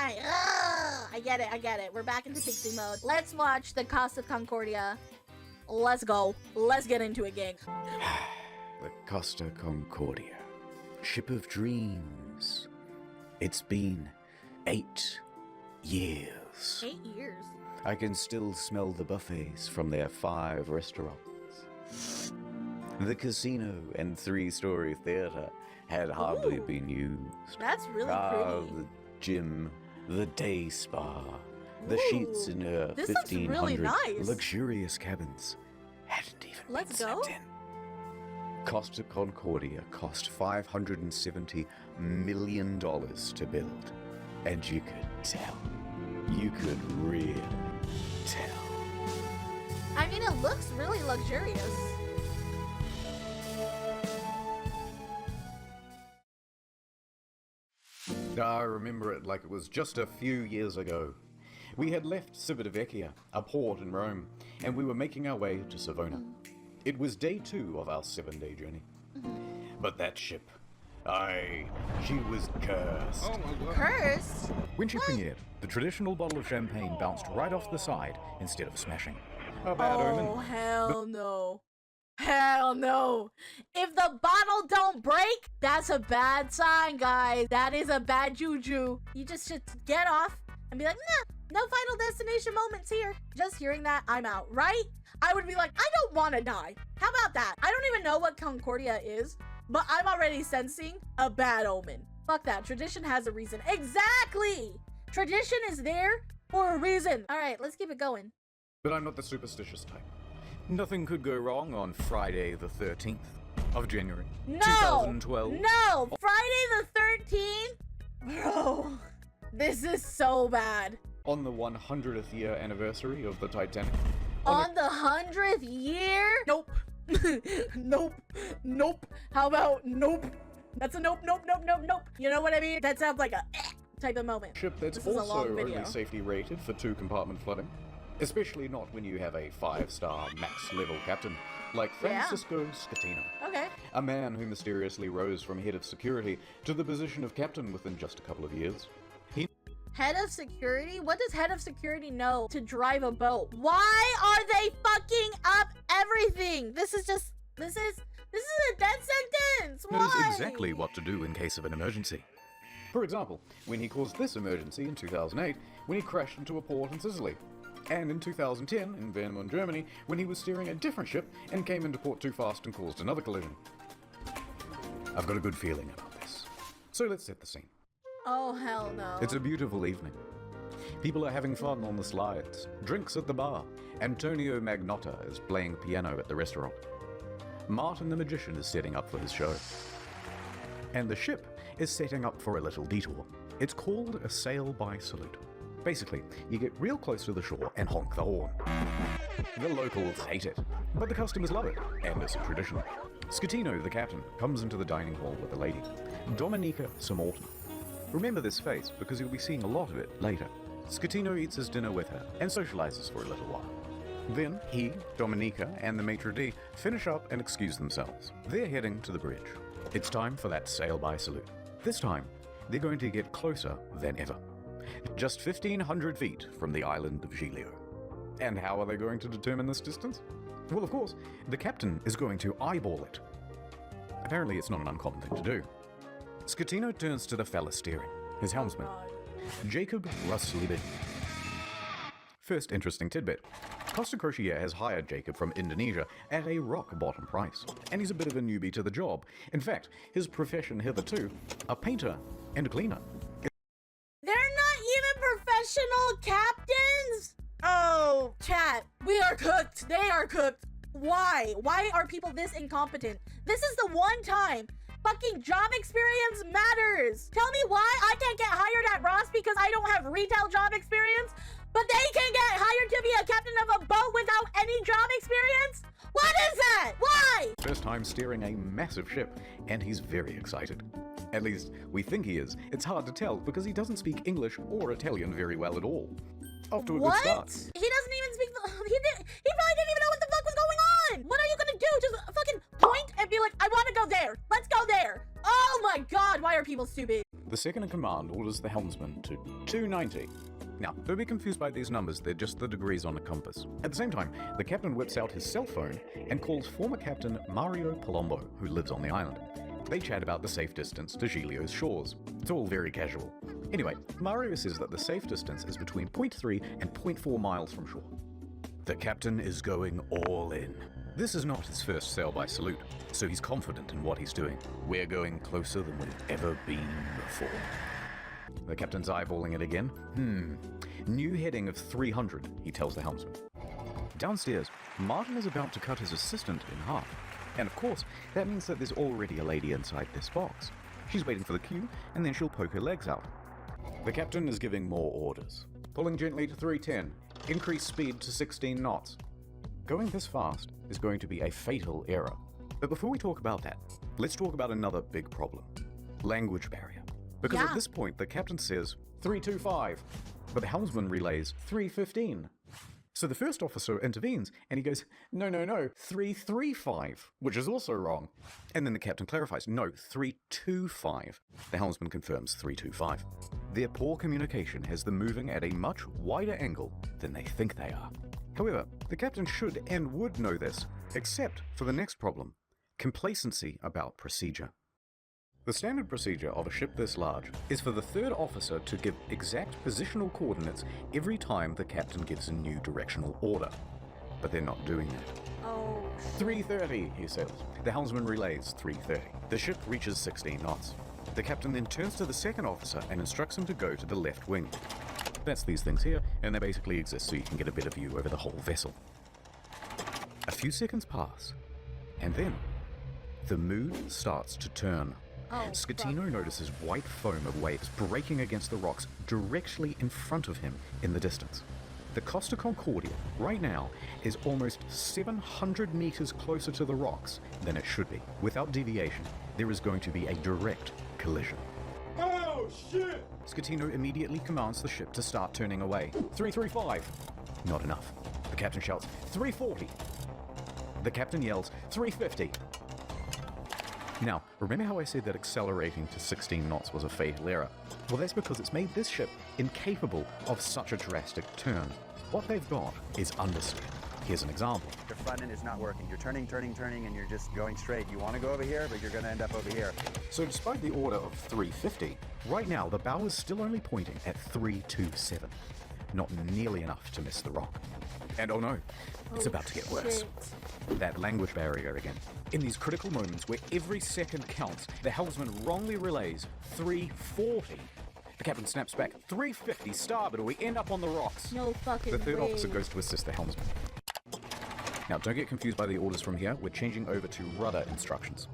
fine. Ugh, I get it. We're back into pixie mode. Let's watch the Cost of Concordia. Let's go. Let's get into it, gang. The Costa Concordia. Ship of dreams. It's been 8 years. 8 years? I can still smell the buffets from their 5 restaurants. The casino and 3-story theater had hardly been used. That's really pretty. The gym, the day spa, the sheets in her This looks 1,500 really nice. luxurious cabins hadn't even Let's been go. slept in. Costa Concordia cost $570 million to build. And you could tell. You could really tell. I mean, it looks really luxurious. I remember it like it was just a few years ago. We had left Civitavecchia, a port in Rome, and we were making our way to Savona. It was day 2 of our 7-day journey. But that ship, she was cursed. Oh my god. Cursed? When she premiered, the traditional bottle of champagne bounced right off the side instead of smashing. A bad Oh, omen. hell no. Hell no. If the bottle don't break, that's a bad sign, guys. That is a bad juju. You just should get off and be like, nah, no final destination moments here. Just hearing that, I'm out, right? I would be like, I don't want to die. How about that? I don't even know what Concordia is, but I'm already sensing a bad omen. Fuck that. Tradition has a reason. Exactly. Tradition is there for a reason. All right, let's keep it going. But I'm not the superstitious type. Nothing could go wrong on Friday the 13th of January, No! 2012. No! Friday the 13th? Bro, this is so bad. On the 100th year anniversary of the Titanic. On the 100th year? Nope. Nope. Nope. How about nope? That's a nope, nope, nope, nope, nope. You know what I mean? That sounds like a type of moment. Ship that's This is a also long video. only safety rated for 2-compartment flooding. Especially not when you have a 5-star max level captain like Yeah. Francisco Scatino. Okay. A man who mysteriously rose from head of security to the position of captain within just a couple of years. Head of security? What does head of security know to drive a boat? Why are they fucking up everything? This is a death sentence. Why? Knows exactly what to do in case of an emergency. For example, when he caused this emergency in 2008 when he crashed into a port in Sicily. And in 2010 in Vermont, Germany, when he was steering a different ship and came into port too fast and caused another collision. I've got a good feeling about this. So let's set the scene. Oh, hell no. It's a beautiful evening. People are having fun on the slides, drinks at the bar. Antonio Magnotta is playing piano at the restaurant. Martin the magician is setting up for his show. And the ship is setting up for a little detour. It's called a sail by salute. Basically, you get real close to the shore and honk the horn. The locals hate it, but the customers love it, and it's a tradition. Scatino, the captain, comes into the dining hall with a lady, Dominica Samorton. Remember this face because you'll be seeing a lot of it later. Scatino eats his dinner with her and socializes for a little while. Then he, Dominica, and the maitre d' finish up and excuse themselves. They're heading to the bridge. It's time for that sail by salute. This time, they're going to get closer than ever. Just 1,500 feet from the island of Giglio. And how are they going to determine this distance? Well, of course, the captain is going to eyeball it. Apparently, it's not an uncommon thing to do. Scatino turns to the fella steering, his helmsman, Jacob Ruslibin. First interesting tidbit. Costa Crociere has hired Jacob from Indonesia at a rock-bottom price, and he's a bit of a newbie to the job. In fact, his profession hitherto, a painter and a cleaner. They're not even professional captains? Oh, chat. We are cooked. They are cooked. Why? Why are people this incompetent? This is the one time fucking job experience matters. Tell me why I can't get hired at Ross because I don't have retail job experience, but they can get hired to be a captain of a boat without any job experience? What is that? Why? First time steering a massive ship, and he's very excited. At least, we think he is. It's hard to tell because he doesn't speak English or Italian very well at all. Off to a good start. He doesn't even speak he probably didn't even know what the fuck was going on. What are you gonna do? Just fucking point and be like, I want to go there. Let's go there. Oh my god, why are people stupid? The second in command orders the helmsman to 290. Now, don't be confused by these numbers, they're just the degrees on a compass. At the same time, the captain whips out his cell phone and calls former captain Mario Palombo, who lives on the island. They chat about the safe distance to Giglio's shores. It's all very casual. Anyway, Mario says that the safe distance is between 0.3 and 0.4 miles from shore. The captain is going all in. This is not his first sail by salute, so he's confident in what he's doing. We're going closer than we've ever been before. The captain's eyeballing it again. New heading of 300, he tells the helmsman. Downstairs, Martin is about to cut his assistant in half. And of course, that means that there's already a lady inside this box. She's waiting for the cue, and then she'll poke her legs out. The captain is giving more orders. Pulling gently to 310. Increase speed to 16 knots. Going this fast is going to be a fatal error. But before we talk about that, let's talk about another big problem. Language barrier. Because at this point, the captain says 325, but the helmsman relays 315. So the first officer intervenes, and he goes, no, 335, which is also wrong. And then the captain clarifies, no, 325. The helmsman confirms 325. Their poor communication has them moving at a much wider angle than they think they are. However, the captain should and would know this, except for the next problem, complacency about procedure. The standard procedure of a ship this large is for the third officer to give exact positional coordinates every time the captain gives a new directional order. But they're not doing that. Oh. 330, he says. The helmsman relays 330. The ship reaches 16 knots. The captain then turns to the second officer and instructs him to go to the left wing. That's these things here, and they basically exist so you can get a better view over the whole vessel. A few seconds pass, and then the mood starts to turn. Scatino notices white foam of waves breaking against the rocks directly in front of him in the distance. The Costa Concordia, right now, is almost 700 meters closer to the rocks than it should be. Without deviation, there is going to be a direct collision. Oh, shit! Scatino immediately commands the ship to start turning away. 335. Not enough. The captain shouts, 340. The captain yells, 350. Now, remember how I said that accelerating to 16 knots was a fatal error? Well, that's because it's made this ship incapable of such a drastic turn. What they've got is understeer. Here's an example. Your front end is not working. You're turning, and you're just going straight. You want to go over here, but you're going to end up over here. So despite the order of 350, right now the bow is still only pointing at 327. Not nearly enough to miss the rock. And oh no, it's about to get worse. That language barrier again. In these critical moments where every second counts, the helmsman wrongly relays 340. The captain snaps back, 350 starboard or we end up on the rocks. No fucking The third way. officer goes to assist the helmsman. Now don't get confused by the orders from here, we're changing over to rudder instructions.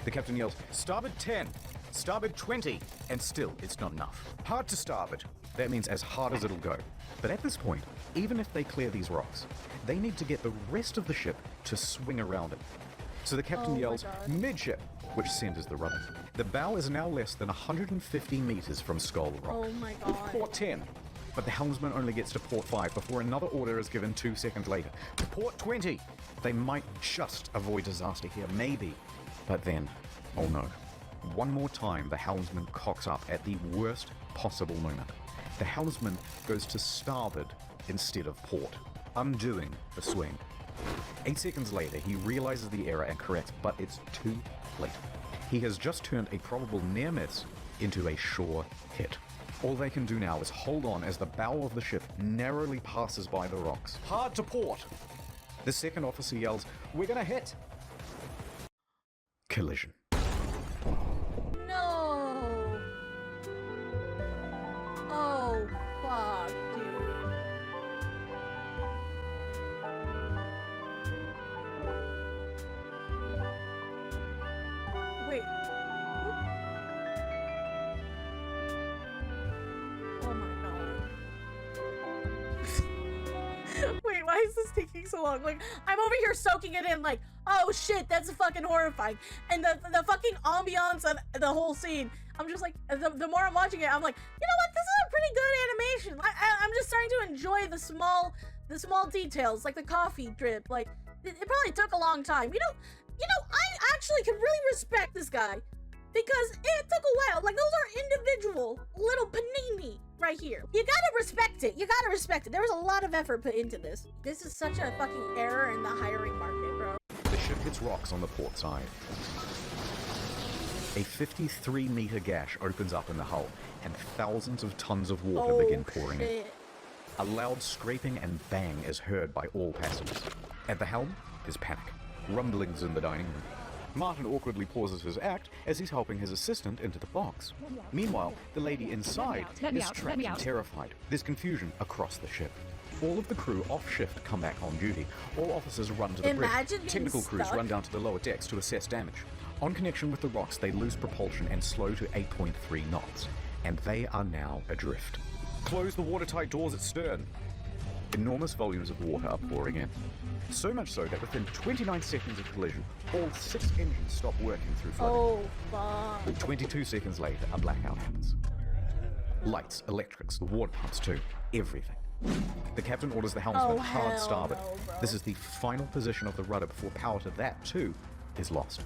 The captain yells, starboard 10, starboard 20, and still it's not enough. Hard to starboard. That means as hard as it'll go. But at this point, even if they clear these rocks, they need to get the rest of the ship to swing around it. So the captain yells, midship, which centers the rudder. The bow is now less than 150 meters from Skull Rock. Oh my god. Port 10. But the helmsman only gets to port 5 before another order is given 2 seconds later. Port 20. They might just avoid disaster here, maybe. But then, oh no. One more time, the helmsman cocks up at the worst possible moment. The helmsman goes to starboard instead of port, undoing the swing. 8 seconds later, he realizes the error and corrects, but it's too late. He has just turned a probable near miss into a sure hit. All they can do now is hold on as the bow of the ship narrowly passes by the rocks. Hard to port! The second officer yells, we're gonna hit! Collision. No. Oh, fuck, dude. Wait. Oh my god. Wait, why is this taking so long? Like, I'm over here soaking it in like, oh shit, that's fucking horrifying. And the fucking ambiance of the whole scene, I'm just like, the more I'm watching it, I'm like, you know what, this is a pretty good animation. I'm just starting to enjoy the small details, like the coffee drip. Like, it probably took a long time. You know, I actually can really respect this guy. because it took a while. Like, those are individual little panini right here. You gotta respect it. You gotta respect it. There was a lot of effort put into this. This is such a fucking error in the hiring market, bro. The ship hits rocks on the port side. A 53-meter gash opens up in the hull, and thousands of tons of water begin pouring in. A loud scraping and bang is heard by all passengers. At the helm is panic. Rumblings in the dining room. Martin awkwardly pauses his act as he's helping his assistant into the box. Meanwhile, the lady inside is trapped and terrified. There's confusion across the ship. All of the crew off shift come back on duty. All officers run to the bridge. Technical crews run down to the lower decks to assess damage. On connection with the rocks, they lose propulsion and slow to 8.3 knots. And they are now adrift. Close the watertight doors at stern. Enormous volumes of water are pouring in. So much so that within 29 seconds of collision, all 6 engines stop working through flooding. Oh, fuck. 22 seconds later, a blackout happens. Lights, electrics, the water pumps too, everything. The captain orders the helmsman hard starboard. This is the final position of the rudder before power to that too is lost.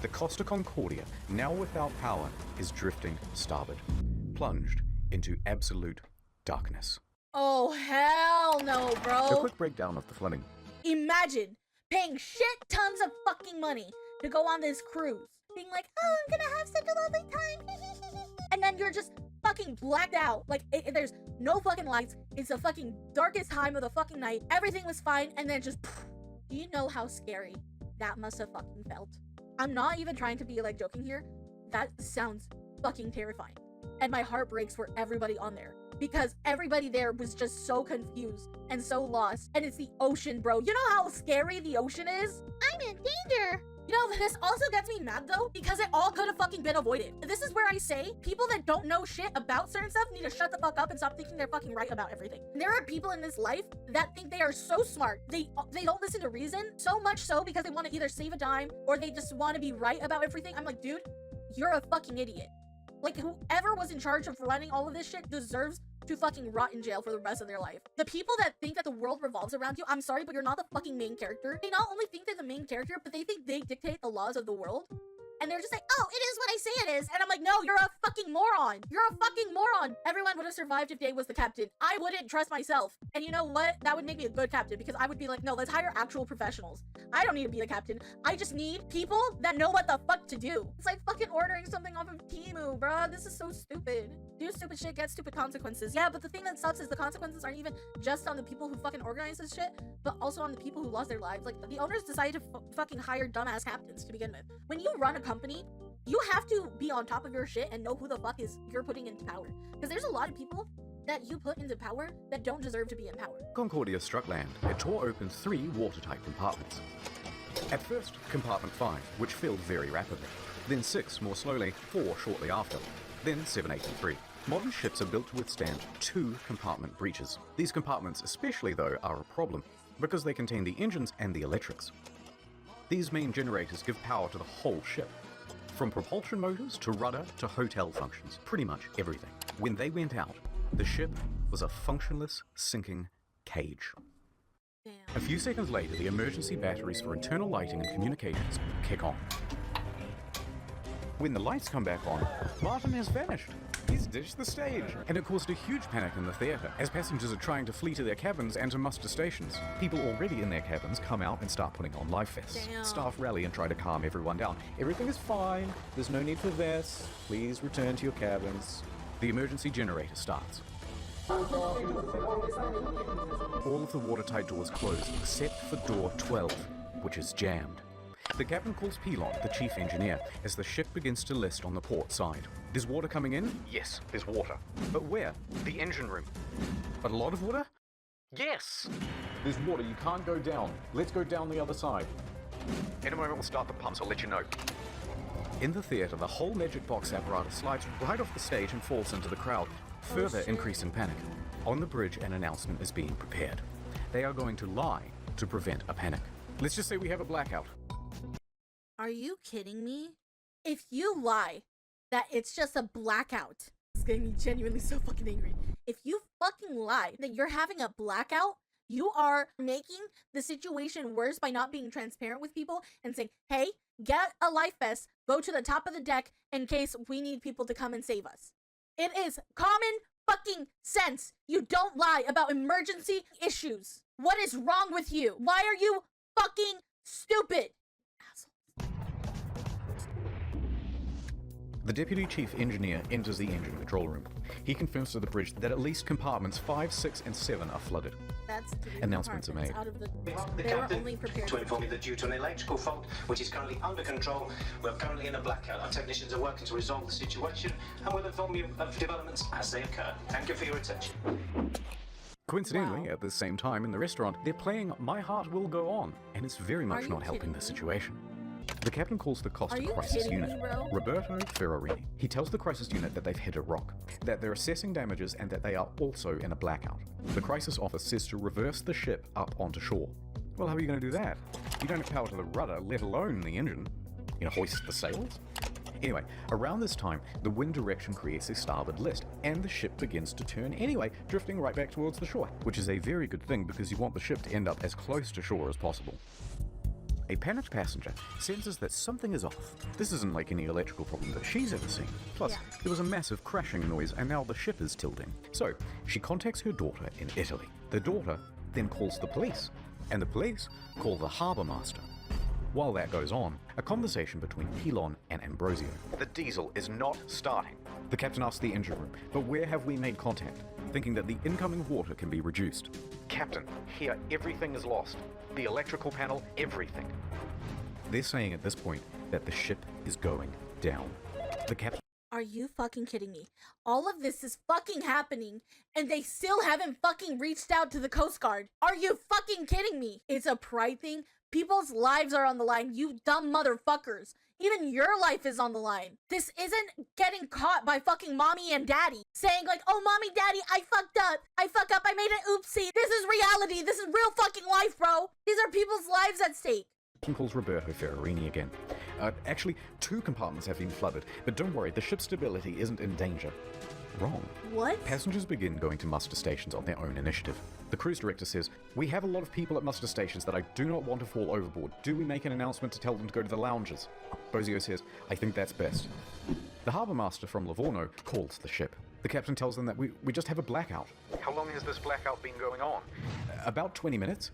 The Costa Concordia, now without power, is drifting starboard, plunged into absolute darkness. Oh, hell no, bro. A quick breakdown of the flooding. Imagine paying shit tons of fucking money to go on this cruise. Being like, oh, I'm gonna have such a lovely time. And then you're just fucking blacked out. Like, there's no fucking lights. It's the fucking darkest time of the fucking night. Everything was fine, and then just... Do you know how scary that must have fucking felt? I'm not even trying to be, like, joking here. That sounds fucking terrifying. And my heart breaks for everybody on there. Because everybody there was just so confused and so lost. And it's the ocean, bro. You know how scary the ocean is? I'm in danger. You know, this also gets me mad though, because it all could have fucking been avoided. This is where I say people that don't know shit about certain stuff need to shut the fuck up and stop thinking they're fucking right about everything. There are people in this life that think they are so smart. They don't listen to reason, so much so because they want to either save a dime or they just want to be right about everything. I'm like, dude, you're a fucking idiot. Like, whoever was in charge of running all of this shit deserves to fucking rot in jail for the rest of their life. The people that think that the world revolves around you, I'm sorry, but you're not the fucking main character. They not only think they're the main character, but they think they dictate the laws of the world. And they're just like, oh, it is what I say it is. And I'm like, no, you're a fucking moron. You're a fucking moron. Everyone would have survived if Dave was the captain. I wouldn't trust myself. And you know what? That would make me a good captain because I would be like, no, let's hire actual professionals. I don't need to be the captain. I just need people that know what the fuck to do. It's like fucking ordering something off of Temu, bruh. This is so stupid. Do stupid shit, get stupid consequences. Yeah, but the thing that sucks is the consequences aren't even just on the people who fucking organize this shit, but also on the people who lost their lives. Like, the owners decided to fucking hire dumbass captains to begin with. When you run a company, you have to be on top of your shit and know who the fuck is you're putting into power. Because there's a lot of people that you put into power that don't deserve to be in power. Concordia struck land. It tore open 3 watertight compartments. At first, compartment 5, which filled very rapidly. Then 6 more slowly, 4 shortly after. Then 7, 8, and 3. Modern ships are built to withstand 2 compartment breaches. These compartments especially, though, are a problem because they contain the engines and the electrics. These main generators give power to the whole ship. From propulsion motors to rudder to hotel functions, pretty much everything. When they went out, the ship was a functionless, sinking cage. Damn. A few seconds later, the emergency batteries for internal lighting and communications kick on. When the lights come back on, Martin has vanished. He's ditched the stage. And it caused a huge panic in the theatre, as passengers are trying to flee to their cabins and to muster stations. People already in their cabins come out and start putting on life vests. Damn. Staff rally and try to calm everyone down. Everything is fine. There's no need for vests. Please return to your cabins. The emergency generator starts. All of the watertight doors close except for door 12, which is jammed. The captain calls Pilon, the chief engineer, as the ship begins to list on the port side. There's water coming in? Yes, there's water. But where? The engine room. But a lot of water? Yes! There's water, you can't go down. Let's go down the other side. In a moment we'll start the pumps, I'll let you know. In the theatre, the whole magic box apparatus slides right off the stage and falls into the crowd, further increasing panic. On the bridge, an announcement is being prepared. They are going to lie to prevent a panic. Let's just say we have a blackout. Are you kidding me? If you lie that it's just a blackout, it's getting me genuinely so fucking angry. If you fucking lie that you're having a blackout, you are making the situation worse by not being transparent with people and saying, hey, get a life vest, go to the top of the deck in case we need people to come and save us. It is common fucking sense. You don't lie about emergency issues. What is wrong with you? Why are you fucking stupid? The Deputy Chief Engineer enters the engine control room. He confirms to the bridge that at least compartments 5, 6, and 7 are flooded. That's Announcements are made. out of the They were only prepared to inform you that due to an electrical fault, which is currently under control, we're currently in a blackout. Our technicians are working to resolve the situation, and we'll inform you of developments as they occur. Thank you for your attention. Coincidentally, Wow. at the same time in the restaurant, they're playing My Heart Will Go On, and it's very much you not helping kidding the me? situation. The captain calls the Costa Are you Crisis kidding Unit, me, bro? Roberto Ferrarini. He tells the crisis unit that they've hit a rock, that they're assessing damages, and that they are also in a blackout. The crisis office says to reverse the ship up onto shore. Well, how are you going to do that? You don't have power to the rudder, let alone the engine. You know, hoist the sails? Anyway, around this time, the wind direction creates a starboard list, and the ship begins to turn anyway, drifting right back towards the shore, which is a very good thing because you want the ship to end up as close to shore as possible. A panicked passenger senses that something is off. This isn't like any electrical problem that she's ever seen. Plus, Yeah. there was a massive crashing noise and now the ship is tilting. So, she contacts her daughter in Italy. The daughter then calls the police, and the police call the harbour master. While that goes on, a conversation between Pilon and Ambrosio. The diesel is not starting. The captain asks the engine room, but where have we made contact? Thinking that the incoming water can be reduced. Captain, here everything is lost. The electrical panel, everything. They're saying at this point that the ship is going down. The captain Are you fucking kidding me? All of this is fucking happening, and they still haven't fucking reached out to the Coast Guard. Are you fucking kidding me? It's a pride thing. People's lives are on the line, you dumb motherfuckers. Even your life is on the line. This isn't getting caught by fucking mommy and daddy saying like, oh, mommy, daddy, I fucked up. I fuck up. I made an oopsie. This is reality. This is real fucking life, bro. These are people's lives at stake. calls Roberto Ferrarini again. Actually, 2 compartments have been flooded, but don't worry, the ship's stability isn't in danger. Wrong. What? Passengers begin going to muster stations on their own initiative. The cruise director says, we have a lot of people at muster stations that I do not want to fall overboard. Do we make an announcement to tell them to go to the lounges? Bozio says, I think that's best. The harbour master from Livorno calls the ship. The captain tells them that we just have a blackout. How long has this blackout been going on? About 20 minutes.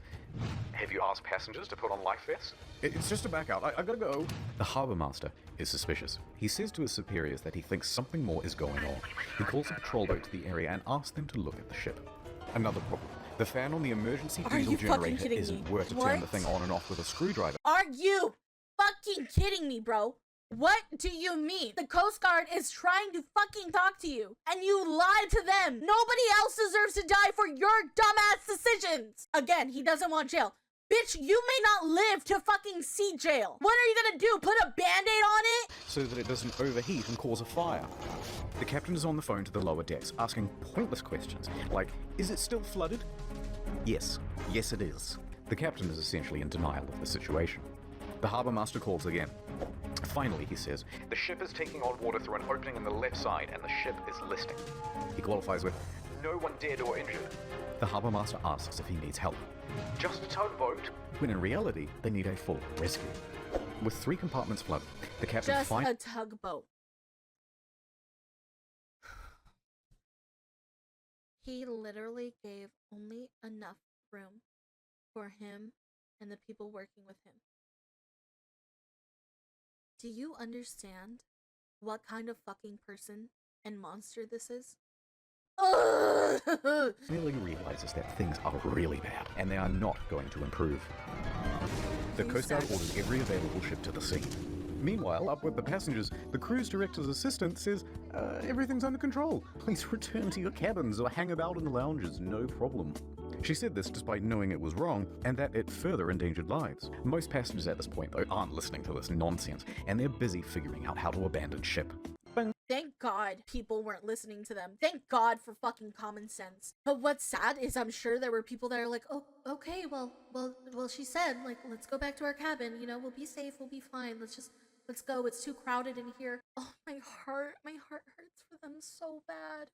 Have you asked passengers to put on life vests? It's just a blackout. I gotta go. The harbour master is suspicious. He says to his superiors that he thinks something more is going on. He calls a patrol boat to the area and asks them to look at the ship. Another problem. The fan on the emergency Are diesel you fucking generator kidding isn't me? worth to turn the thing on and off with a screwdriver. Are you fucking kidding me, bro? What do you mean? The Coast Guard is trying to fucking talk to you, and you lied to them. Nobody else deserves to die for your dumbass decisions. Again, he doesn't want jail. Bitch, you may not live to fucking see jail. What are you gonna do? Put a band-aid on it? So that it doesn't overheat and cause a fire. The captain is on the phone to the lower decks, asking pointless questions, like, is it still flooded? Yes. Yes, it is. The captain is essentially in denial of the situation. The harbour master calls again. Finally, he says, the ship is taking on water through an opening in the left side, and the ship is listing. He qualifies with, no one dead or injured. The harbour master asks if he needs help. Just a tugboat? When in reality, they need a full rescue. With 3 compartments flooded, the captain Just finds a tugboat. He literally gave only enough room for him and the people working with him. Do you understand what kind of fucking person and monster this is? Millie realizes that things are really bad, and they are not going to improve. The Coast Guard orders every available ship to the sea. Meanwhile, up with the passengers, the cruise director's assistant says, everything's under control. Please return to your cabins or hang about in the lounges, no problem. She said this despite knowing it was wrong and that it further endangered lives. Most passengers at this point, though, aren't listening to this nonsense, and they're busy figuring out how to abandon ship. Thank God people weren't listening to them. Thank God for fucking common sense. But what's sad is I'm sure there were people that are like, oh, okay, well, she said, like, let's go back to our cabin. You know, we'll be safe. We'll be fine. Let's go. It's too crowded in here. Oh, my heart hurts for them so bad.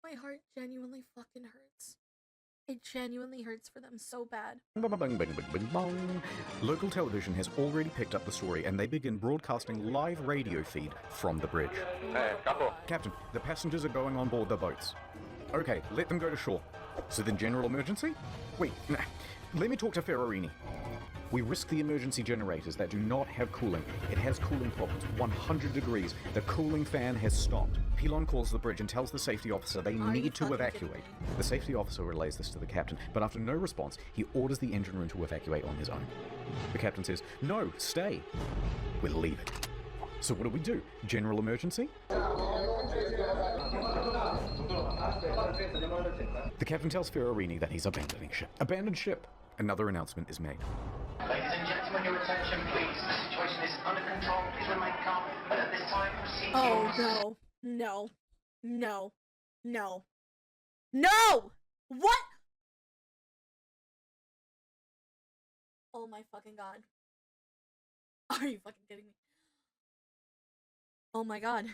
My heart genuinely fucking hurts. It genuinely hurts for them so bad. Bing, bing, bing, bing, bing, bong. Local television has already picked up the story and they begin broadcasting live radio feed from the bridge. Hey, Capo. Captain, the passengers are going on board the boats. Okay, let them go to shore. So then general emergency? Wait, nah. Let me talk to Ferrarini. We risk the emergency generators that do not have cooling. It has cooling problems, 100 degrees. The cooling fan has stopped. Pilon calls the bridge and tells the safety officer they need to evacuate. The safety officer relays this to the captain, but after no response, he orders the engine room to evacuate on his own. The captain says, no, stay. We're leaving. So what do? General emergency? The captain tells Ferrarini that he's abandoning ship. Abandoned ship. Another announcement is made. Ladies and gentlemen, your attention, please. The situation is under control. Please remain calm. But at this time, proceed to Oh, your... no. No! What? Oh my fucking god. Are you fucking kidding me? Oh my god.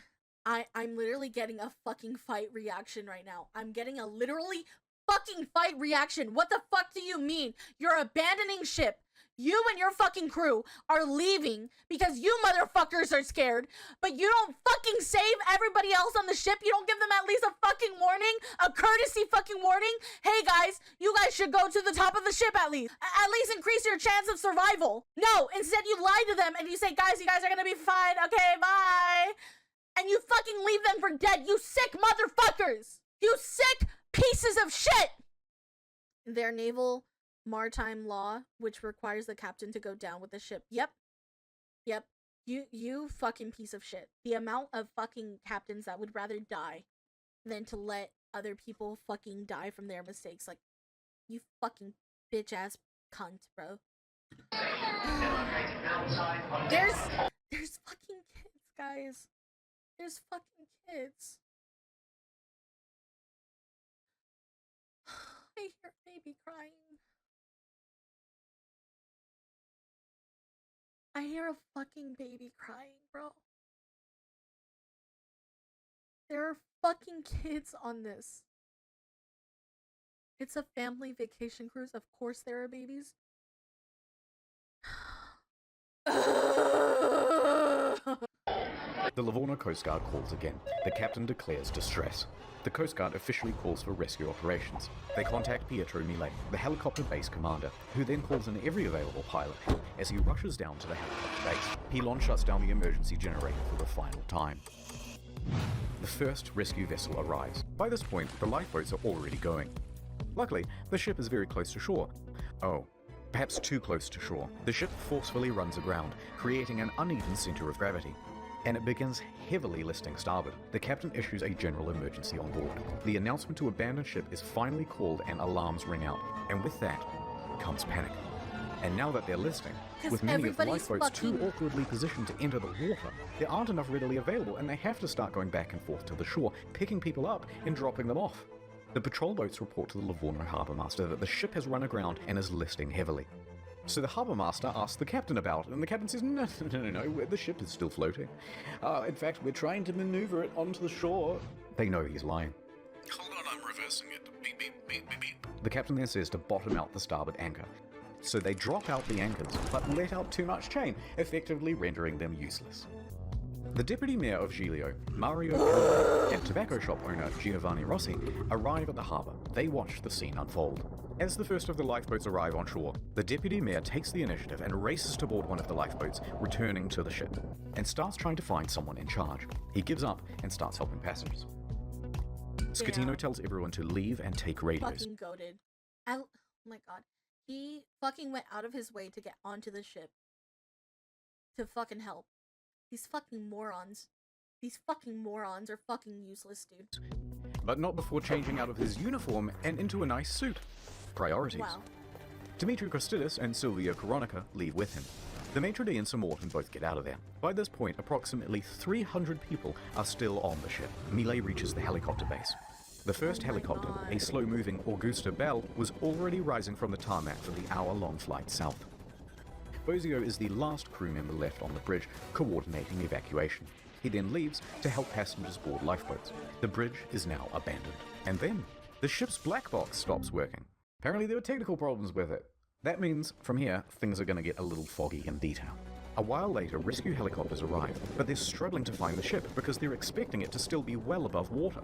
I'm literally getting a fucking fight reaction right now. I'm getting a literally fucking fight reaction. What the fuck do you mean? You're abandoning ship. You and your fucking crew are leaving because you motherfuckers are scared, but you don't fucking save everybody else on the ship. You don't give them at least a fucking warning, a courtesy fucking warning. Hey guys, you guys should go to the top of the ship at least. At least increase your chance of survival. No, instead you lie to them and you say, guys, you guys are gonna be fine. Okay, bye. And you fucking leave them for dead. You sick motherfuckers. You sick pieces of shit. Their naval maritime law, which requires the captain to go down with the ship. Yep. You fucking piece of shit. The amount of fucking captains that would rather die than to let other people fucking die from their mistakes. Like, you fucking bitch ass cunt, bro. There's fucking kids, guys. There's fucking kids. I hear baby crying. I hear a fucking baby crying, bro. There are fucking kids on this. It's a family vacation cruise. Of course there are babies. The Livorno Coast Guard calls again. The captain declares distress. The Coast Guard officially calls for rescue operations. They contact Pietro Millet, the helicopter base commander, who then calls in every available pilot. As he rushes down to the helicopter base, Pilon shuts down the emergency generator for the final time. The first rescue vessel arrives. By this point, the lifeboats are already going. Luckily, the ship is very close to shore. Oh, perhaps too close to shore. The ship forcefully runs aground, creating an uneven center of gravity, and it begins heavily listing starboard. The captain issues a general emergency on board. The announcement to abandon ship is finally called and alarms ring out, and with that comes panic. And now that they're listing, with many of the lifeboats too awkwardly positioned to enter the water, there aren't enough readily available and they have to start going back and forth to the shore, picking people up and dropping them off. The patrol boats report to the Livorno harbour master that the ship has run aground and is listing heavily. So the harbour master asks the captain about it, and the captain says, no, the ship is still floating. In fact, we're trying to maneuver it onto the shore. They know he's lying. Hold on, I'm reversing it. Beep, beep, beep, beep, beep. The captain then says to bottom out the starboard anchor. So they drop out the anchors, but let out too much chain, effectively rendering them useless. The deputy mayor of Giglio, Mario Concordia, and tobacco shop owner Giovanni Rossi arrive at the harbour. They watch the scene unfold. As the first of the lifeboats arrive on shore, the deputy mayor takes the initiative and races to board one of the lifeboats, returning to the ship, and starts trying to find someone in charge. He gives up and starts helping passengers. Scatino tells everyone to leave and take radios. Fucking goated. Oh my god. He fucking went out of his way to get onto the ship to fucking help. These fucking morons. These fucking morons are fucking useless, dude. But not before changing out of his uniform and into a nice suit. Priorities. Wow. Dimitri Kostidis and Silvia Koronica leave with him. The maitre d' and Sir Morton both get out of there. By this point, approximately 300 people are still on the ship. Millet reaches the helicopter base. The first helicopter, a slow-moving Augusta Bell, was already rising from the tarmac for the hour-long flight south. Bozio is the last crew member left on the bridge, coordinating evacuation. He then leaves to help passengers board lifeboats. The bridge is now abandoned. And then, the ship's black box stops working. Apparently there were technical problems with it. That means, from here, things are going to get a little foggy in detail. A while later, rescue helicopters arrive, but they're struggling to find the ship because they're expecting it to still be well above water.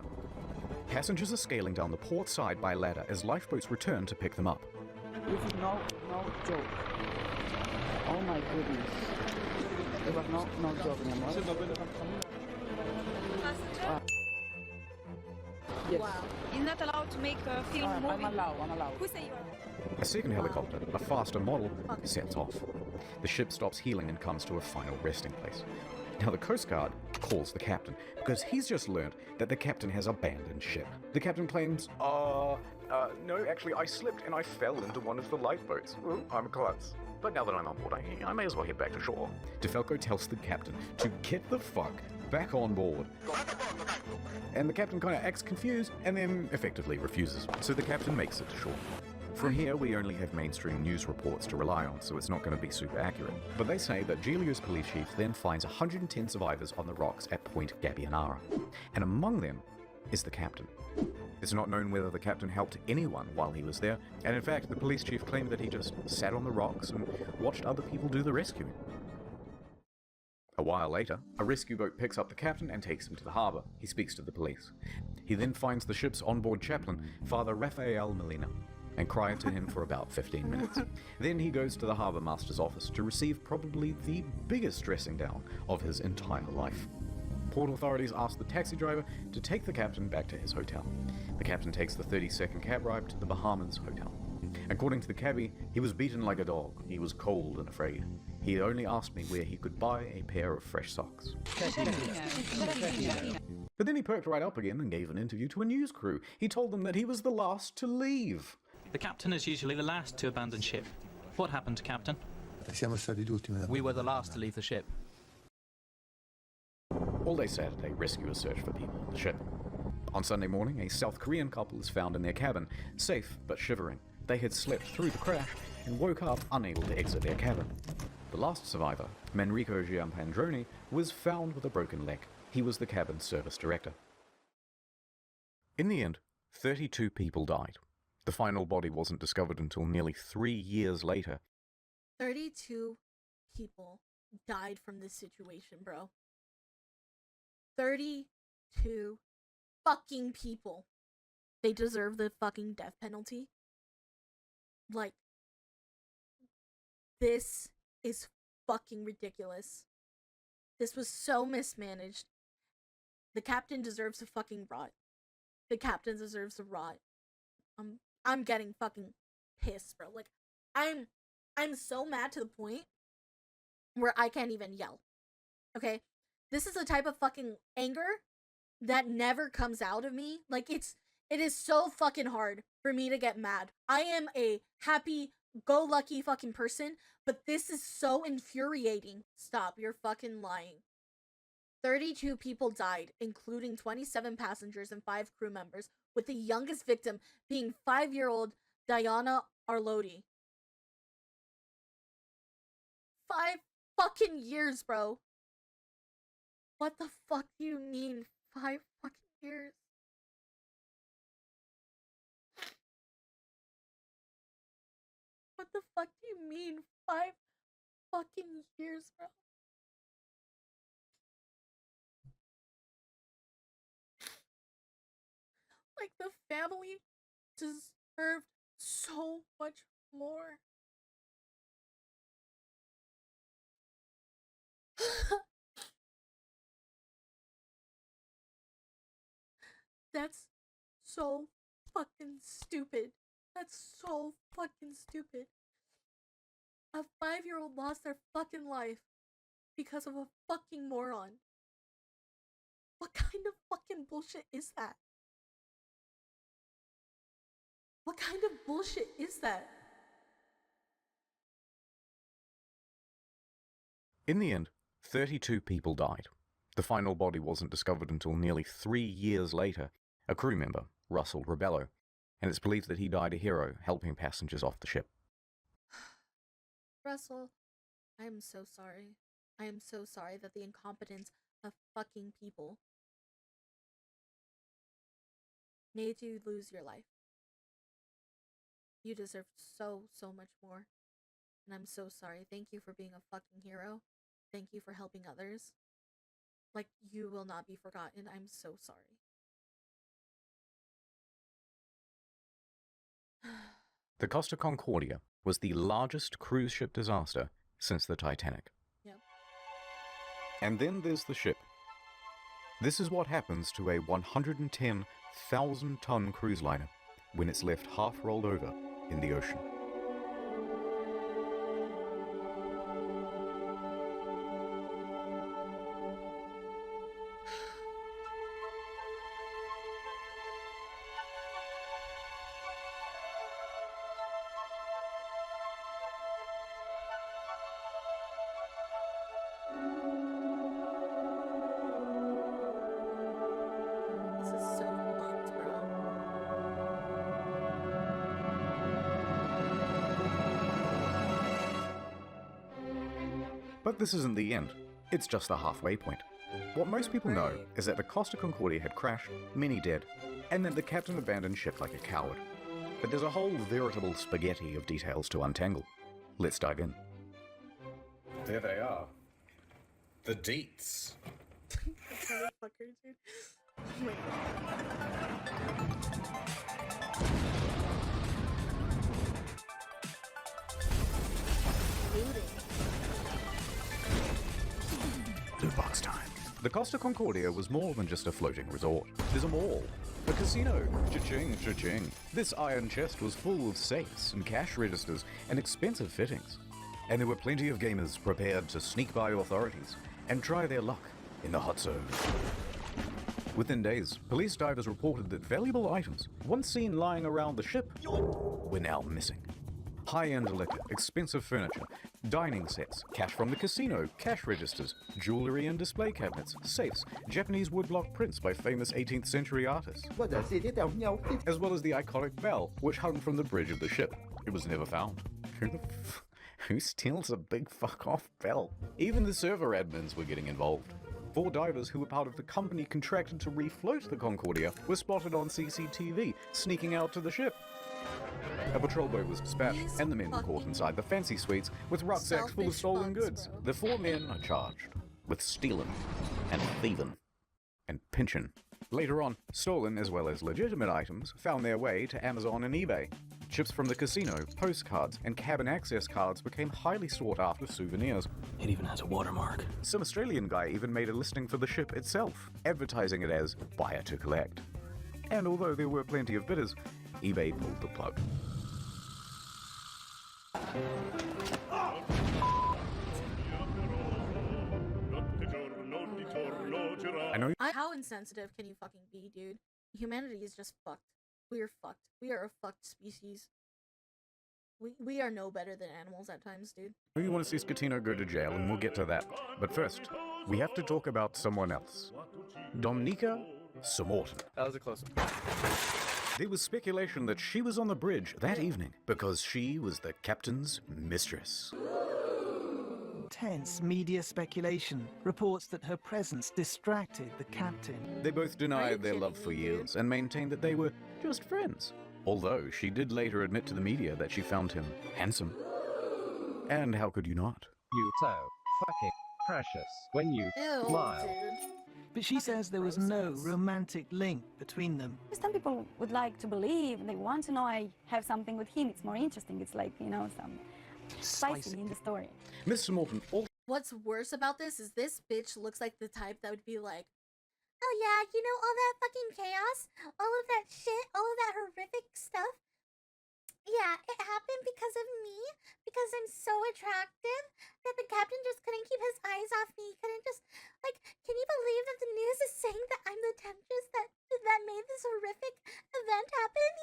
Passengers are scaling down the port side by ladder as lifeboats return to pick them up. This is no joke. Oh my goodness. It was no joke anymore. Passenger? Yes. Wow. You're not allowed to make a film movie. I'm allowed. Who say you are? A second helicopter, a faster model, sets off. The ship stops healing and comes to a final resting place. Now the Coast Guard calls the captain because he's just learned that the captain has abandoned ship. The captain claims, no, actually I slipped and I fell into one of the lifeboats. Ooh, I'm klutz. But now that I'm on board, I may as well head back to shore. DeFalco tells the captain to get the fuck back on board. And the captain kind of acts confused and then effectively refuses. So the captain makes it to shore. From here, we only have mainstream news reports to rely on, so it's not going to be super accurate. But they say that Giglio's police chief then finds 110 survivors on the rocks at Point Gabbianara, and among them is the captain. It's not known whether the captain helped anyone while he was there, and in fact, the police chief claimed that he just sat on the rocks and watched other people do the rescuing. A while later, a rescue boat picks up the captain and takes him to the harbour. He speaks to the police. He then finds the ship's onboard chaplain, Father Rafael Molina, and cried to him for about 15 minutes. Then he goes to the harbour master's office to receive probably the biggest dressing down of his entire life. Port authorities ask the taxi driver to take the captain back to his hotel. The captain takes the 30-second cab ride to the Bahamas hotel. According to the cabbie, he was beaten like a dog. He was cold and afraid. He only asked me where he could buy a pair of fresh socks. But then he perked right up again and gave an interview to a news crew. He told them that he was the last to leave. The captain is usually the last to abandon ship. What happened, Captain? We were the last to leave the ship. All day Saturday, rescuers search for people on the ship. On Sunday morning, a South Korean couple is found in their cabin, safe but shivering. They had slept through the crash and woke up unable to exit their cabin. The last survivor, Manrico Giampandroni, was found with a broken leg. He was the cabin's service director. In the end, 32 people died. The final body wasn't discovered until nearly 3 years later. 32 people died from this situation, bro. 32 fucking people. They deserve the fucking death penalty. Like, this is fucking ridiculous. This was so mismanaged. The captain deserves to fucking rot. The captain deserves to rot. I'm getting fucking pissed, bro. Like, I'm so mad to the point where I can't even yell. Okay? This is the type of fucking anger that never comes out of me. Like, it is so fucking hard for me to get mad. I am a happy-go-lucky fucking person, but this is so infuriating. Stop, you're fucking lying. 32 people died, including 27 passengers and 5 crew members, with the youngest victim being 5-year-old Diana Arlodi. 5 fucking years, bro. What the fuck do you mean 5 fucking years? What the fuck do you mean 5 fucking years, bro? Like, the family deserved so much more. That's so fucking stupid. That's so fucking stupid. A 5-year-old lost their fucking life because of a fucking moron. What kind of fucking bullshit is that? What kind of bullshit is that? In the end, 32 people died. The final body wasn't discovered until nearly 3 years later. A crew member, Russell Rebello, and it's believed that he died a hero helping passengers off the ship. Russell, I am so sorry. I am so sorry that the incompetence of fucking people made you lose your life. You deserve so much more. And I'm so sorry. Thank you for being a fucking hero. Thank you for helping others. Like, you will not be forgotten. I'm so sorry. The Costa Concordia was the largest cruise ship disaster since the Titanic. Yep. And then there's the ship. This is what happens to a 110,000-ton cruise liner when it's left half rolled over in the ocean. This is so fucked, bro. But this isn't the end. It's just the halfway point. What most people know is that the Costa Concordia had crashed, many dead, and that the captain abandoned ship like a coward. But there's a whole veritable spaghetti of details to untangle. Let's dive in. There they are. The deets. Motherfucker, dude. Oh my god. Looting. Loot box time. The Costa Concordia was more than just a floating resort. There's a mall, a casino, cha-ching, cha-ching. This iron chest was full of safes and cash registers and expensive fittings. And there were plenty of gamers prepared to sneak by authorities and try their luck in the hot zone. Within days, police divers reported that valuable items, once seen lying around the ship, were now missing. High-end liquor, expensive furniture, dining sets, cash from the casino, cash registers, jewelry and display cabinets, safes, Japanese woodblock prints by famous 18th century artists, as well as the iconic bell, which hung from the bridge of the ship. It was never found. Who steals a big fuck-off bell? Even the server admins were getting involved. 4 divers who were part of the company contracted to refloat the Concordia were spotted on CCTV, sneaking out to the ship. A patrol boat was dispatched, and the men were caught inside the fancy suites with rucksacks full of stolen goods. The 4 men are charged with stealing and thieving and pinching. Later on, stolen as well as legitimate items found their way to Amazon and eBay. Chips from the casino, postcards, and cabin access cards became highly sought after souvenirs. It even has a watermark. Some Australian guy even made a listing for the ship itself, advertising it as buyer to collect. And although there were plenty of bidders, eBay pulled the plug. I know. How insensitive can you fucking be, dude? Humanity is just fucked. We are fucked. We are a fucked species. We are no better than animals at times, dude. You want to see Scatino go to jail, and we'll get to that. But first, we have to talk about someone else. Dominika Samorton. That was a close one. There was speculation that she was on the bridge that evening because she was the captain's mistress. Intense media speculation reports that her presence distracted the captain. They both denied their love for years and maintained that they were just friends. Although she did later admit to the media that she found him handsome. And how could you not? You so fucking precious when you smile. Dude. But she says there was no romantic link between them. Some people would like to believe, they want to know I have something with him. It's more interesting. It's like, you know, some spicy in the story. Miss Samorton also. What's worse about this is this bitch looks like the type that would be like, oh yeah, you know, all that fucking chaos, all of that shit, all of that horrific stuff. Yeah, it happened because of me, because I'm so attractive that the captain just couldn't keep his eyes off me. He couldn't just, like, can you believe that the news is saying that I'm the temptress that made this horrific event happen?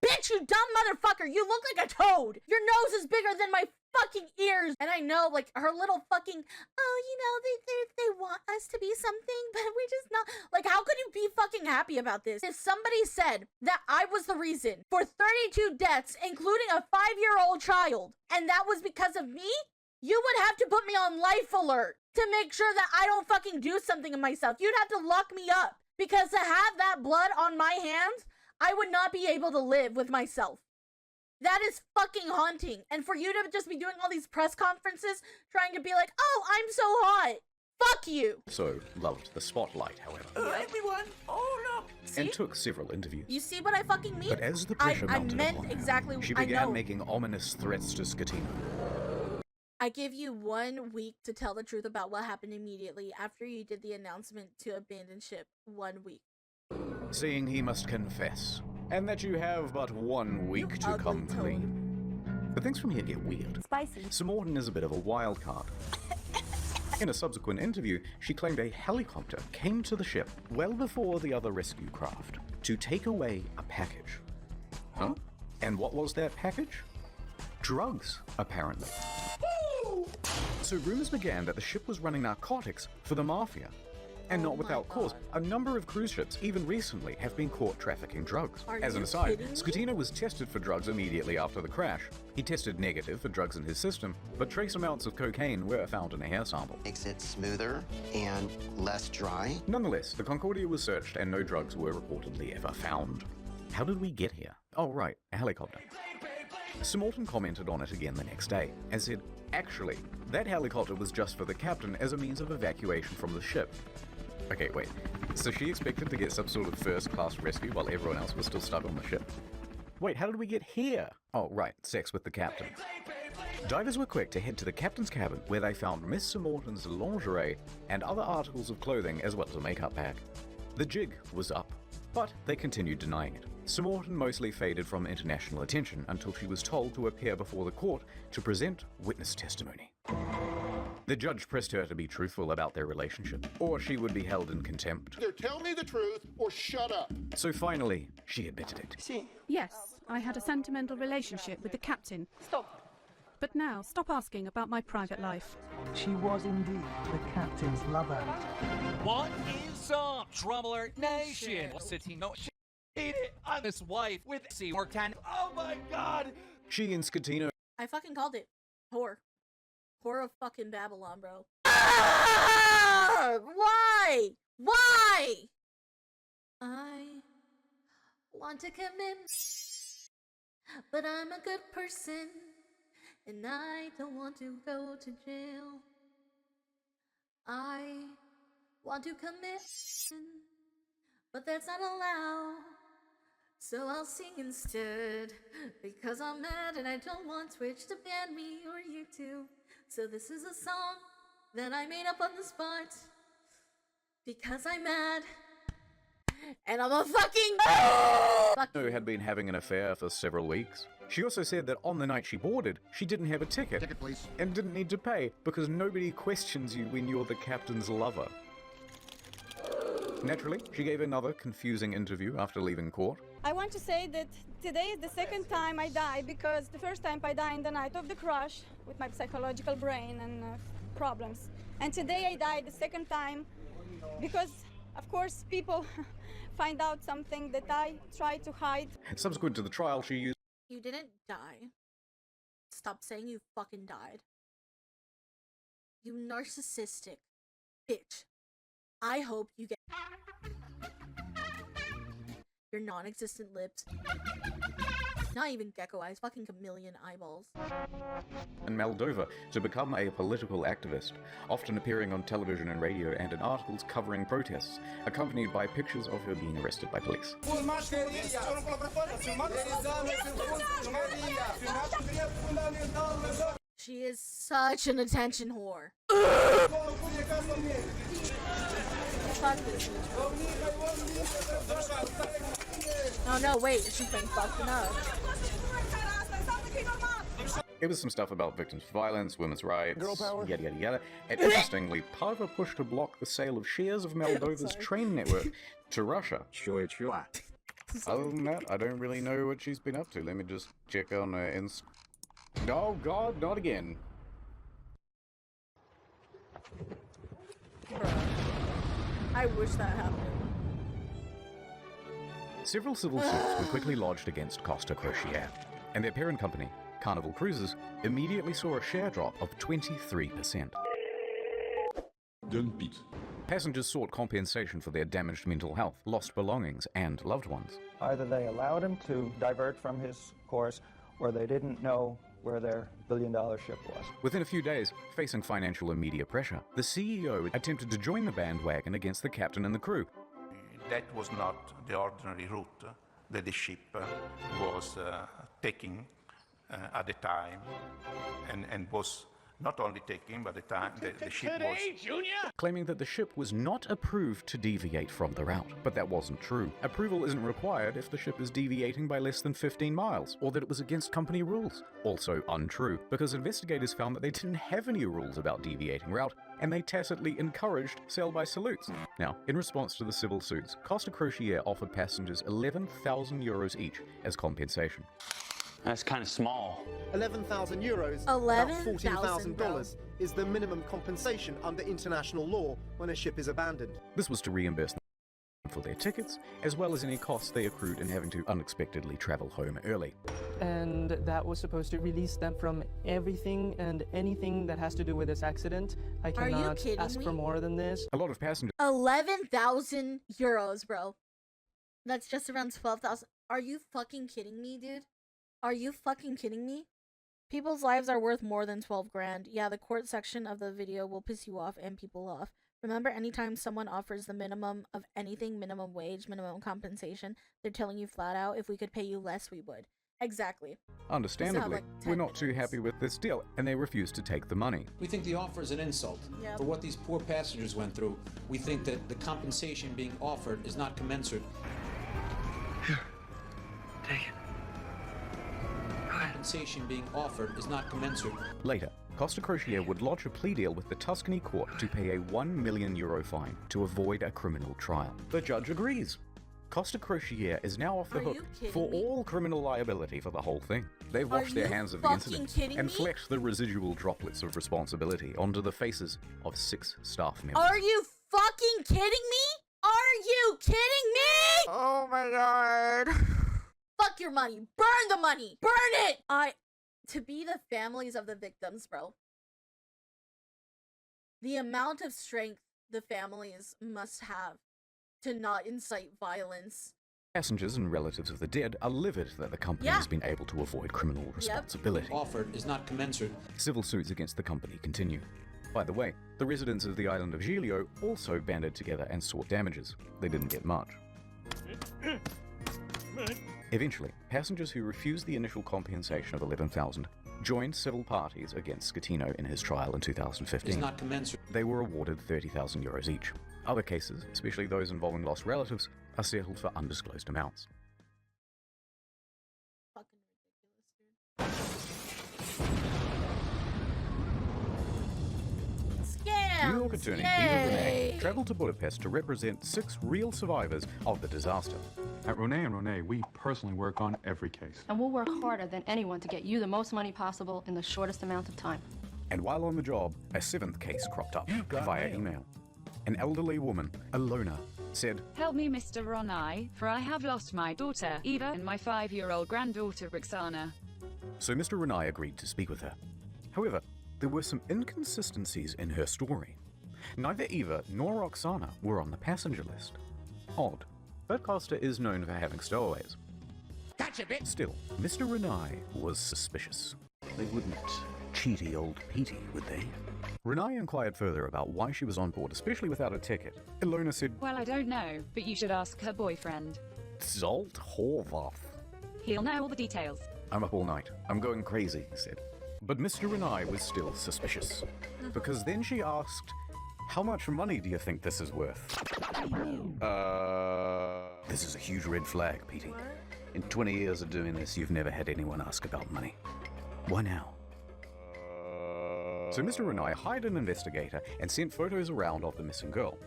Bitch, you dumb motherfucker, you look like a toad. Your nose is bigger than my fucking ears. And I know, like, her little fucking, oh, you know, they want us to be something, but we just not. Like, how could you be fucking happy about this? If somebody said that I was the reason for 32 deaths, including a 5-year-old child, and that was because of me, you would have to put me on life alert to make sure that I don't fucking do something to myself. You'd have to lock me up, because to have that blood on my hands, I would not be able to live with myself. That is fucking haunting. And for you to just be doing all these press conferences trying to be like, oh, I'm so hot. Fuck you. So loved the spotlight, however. Everyone, oh no. And took several interviews. You see what I fucking mean? But as the pressure mounted meant upon her, exactly she I began know. making ominous threats to Scatino. I give you 1 week to tell the truth about what happened immediately after you did the announcement to abandon ship. 1 week. Saying he must confess, and that you have but 1 week to come clean. But things from here get weird. Spicy. Sir Morton is a bit of a wild card. In a subsequent interview, she claimed a helicopter came to the ship well before the other rescue craft to take away a package. Huh? And what was that package? Drugs, apparently. So rumors began that the ship was running narcotics for the mafia. And not without cause. A number of cruise ships, even recently, have been caught trafficking drugs. As an aside, Scatino was tested for drugs immediately after the crash. He tested negative for drugs in his system, but trace amounts of cocaine were found in a hair sample. Makes it smoother and less dry. Nonetheless, the Concordia was searched and no drugs were reportedly ever found. How did we get here? Oh right, a helicopter. Sir Morton commented on it again the next day and said, actually, that helicopter was just for the captain as a means of evacuation from the ship. Okay, wait. So she expected to get some sort of first-class rescue while everyone else was still stuck on the ship? Wait, how did we get here? Oh, right, sex with the captain. Divers were quick to head to the captain's cabin, where they found Miss Sir Morton's lingerie and other articles of clothing as well as a makeup bag. The jig was up, but they continued denying it. Sir Morton mostly faded from international attention until she was told to appear before the court to present witness testimony. The judge pressed her to be truthful about their relationship, or she would be held in contempt. Either tell me the truth or shut up. So finally, she admitted it. Yes, I had a sentimental relationship with the captain. Stop. But now, stop asking about my private life. She was indeed the captain's lover. What is up, Troubler Nation? Sitting no shit it on his wife with C. Morton. Oh my god! She and Scatino. I fucking called it. Whore. Whore of fucking Babylon, bro. Why? Why? I want to commit, but I'm a good person, and I don't want to go to jail. I want to commit, but that's not allowed. So I'll sing instead, because I'm mad and I don't want Twitch to ban me or YouTube. So this is a song that I made up on the spot, because I'm mad, and I'm a fucking Scatino had been having an affair for several weeks. She also said that on the night she boarded, she didn't have a ticket. Ticket, please. And didn't need to pay, because nobody questions you when you're the captain's lover. Naturally, she gave another confusing interview after leaving court. I want to say that today is the second time I die, because the first time I died in the night of the crash with my psychological brain and problems. And today I died the second time because, of course, people find out something that I try to hide. Subsequent to the trial, she used... You didn't die. Stop saying you fucking died. You narcissistic bitch. I hope you get your non-existent lips. Not even gecko eyes, fucking chameleon eyeballs. in Moldova to become a political activist, often appearing on television and radio and in articles covering protests, accompanied by pictures of her being arrested by police. She is such an attention whore. Fuck this bitch. Oh no, wait, she's been fucking up. It was some stuff about victims of violence, women's rights, yada yada yada, and interestingly, part of a push to block the sale of shares of Moldova's train network to Russia. Sure. Other than that, I don't really know what she's been up to. Let me just check on her Oh god, not again. Bruh. I wish that happened. Several civil suits were quickly lodged against Costa Crociere, and their parent company, Carnival Cruises, immediately saw a share drop of 23%. Passengers sought compensation for their damaged mental health, lost belongings, and loved ones. Either they allowed him to divert from his course, or they didn't know where their billion-dollar ship was. Within a few days, facing financial and media pressure, the CEO attempted to join the bandwagon against the captain and the crew. That was not the ordinary route that the ship was taking at the time, and was not only taking, but the time the ship was... Claiming that the ship was not approved to deviate from the route. But that wasn't true. Approval isn't required if the ship is deviating by less than 15 miles, or that it was against company rules. Also untrue, because investigators found that they didn't have any rules about deviating route, and they tacitly encouraged sail-by salutes. Now, in response to the civil suits, Costa Crociere offered passengers 11,000 euros each as compensation. That's kind of small. 11,000 euros, $11,000 about $14,000, is the minimum compensation under international law when a ship is abandoned. This was to reimburse them for their tickets, as well as any costs they accrued in having to unexpectedly travel home early. And that was supposed to release them from everything and anything that has to do with this accident. I cannot ask for more than this. A lot of passengers... 11,000 euros, bro. That's just around 12,000. Are you fucking kidding me, dude? Are you fucking kidding me? People's lives are worth more than 12 grand. Yeah, the court section of the video will piss you off and people off. Remember, anytime someone offers the minimum of anything, minimum wage, minimum compensation, they're telling you flat out, if we could pay you less, we would. Exactly. Understandably, we're not too happy with this deal, and they refuse to take the money. We think the offer is an insult. Yep. For what these poor passengers went through, we think that the compensation being offered is not commensurate. Take it. Compensation being offered is not commensurate. Later, Costa Crociere would lodge a plea deal with the Tuscany court to pay a €1 million fine to avoid a criminal trial. The judge agrees. Costa Crociere is now off the hook for all criminal liability for the whole thing. They've washed their hands of the incident and flexed the residual droplets of responsibility onto the faces of 6 staff members. Are you fucking kidding me? Are you kidding me? Oh my god. Fuck your money. Burn the money. Burn it. To be the families of the victims, bro. The amount of strength the families must have to not incite violence. Passengers and relatives of the dead are livid that the company has been able to avoid criminal responsibility. Offered is not commensurate. Civil suits against the company continue. By the way, the residents of the island of Giglio also banded together and sought damages. They didn't get much. Eventually, passengers who refused the initial compensation of 11,000 joined civil parties against Scatino in his trial in 2015. Is not commensurate. They were awarded 30,000 euros each. Other cases, especially those involving lost relatives, are settled for undisclosed amounts. New York attorney Eva Renee traveled to Budapest to represent 6 real survivors of the disaster. At Renee & Renee, we personally work on every case. And we'll work harder than anyone to get you the most money possible in the shortest amount of time. And while on the job, a 7th case cropped up via email. An elderly woman, Alona, said, "Help me, Mr. Ronai, for I have lost my daughter, Eva, and my 5-year-old granddaughter, Roxana." So Mr. Renai agreed to speak with her. However, there were some inconsistencies in her story. Neither Eva nor Roxana were on the passenger list. Odd, but Costa is known for having stowaways. Gotcha, bitch! Still, Mr. Renai was suspicious. They wouldn't cheaty old Petey, would they? Renai inquired further about why she was on board, especially without a ticket. Ilona said, "Well, I don't know, but you should ask her boyfriend. Zolt Horvath. He'll know all the details." I'm up all night. I'm going crazy, he said. But Mr. Renai was still suspicious. Because then she asked, "How much money do you think this is worth?" This is a huge red flag, Petey. In 20 years of doing this, you've never had anyone ask about money. Why now? So Mr. Renai hired an investigator and sent photos around of the missing girl.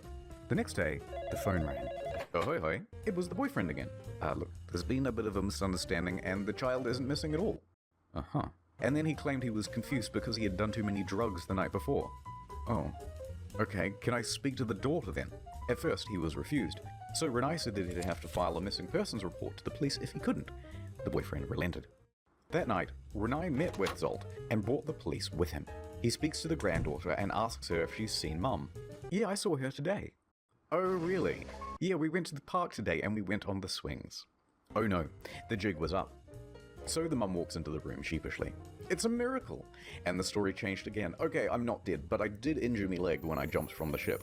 The next day, the phone rang. Oh, hoi hoi. It was the boyfriend again. Look, there's been a bit of a misunderstanding and the child isn't missing at all. Uh-huh. And then he claimed he was confused because he had done too many drugs the night before. Oh. Okay, can I speak to the daughter then? At first, he was refused. So Renai said that he'd have to file a missing persons report to the police if he couldn't. The boyfriend relented. That night, Renai met with Zolt and brought the police with him. He speaks to the granddaughter and asks her if she's seen Mum. "Yeah, I saw her today." "Oh, really?" "Yeah, we went to the park today and we went on the swings." Oh no, the jig was up. So the mum walks into the room sheepishly. It's a miracle! And the story changed again. Okay, I'm not dead, but I did injure my leg when I jumped from the ship.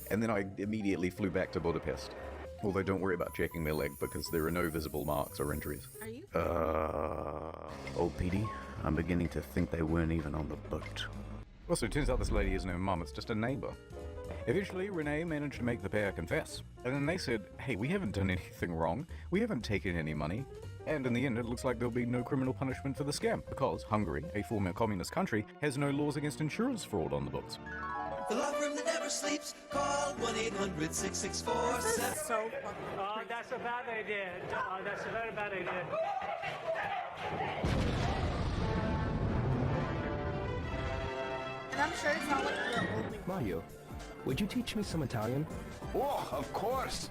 And then I immediately flew back to Budapest. Although don't worry about checking my leg because there are no visible marks or injuries. Are you? Old Petey, I'm beginning to think they weren't even on the boat. Also, it turns out this lady isn't her mum, it's just a neighbor. Eventually, Renee managed to make the pair confess. And then they said, hey, we haven't done anything wrong. We haven't taken any money. And in the end, it looks like there'll be no criminal punishment for the scam, because Hungary, a former communist country, has no laws against insurance fraud on the books. The love room that never sleeps, call 1-800-664-7. This is so fucking that's a bad idea. That's a very bad idea. And I'm sure it's not like the only Mario, would you teach me some Italian? Oh, of course!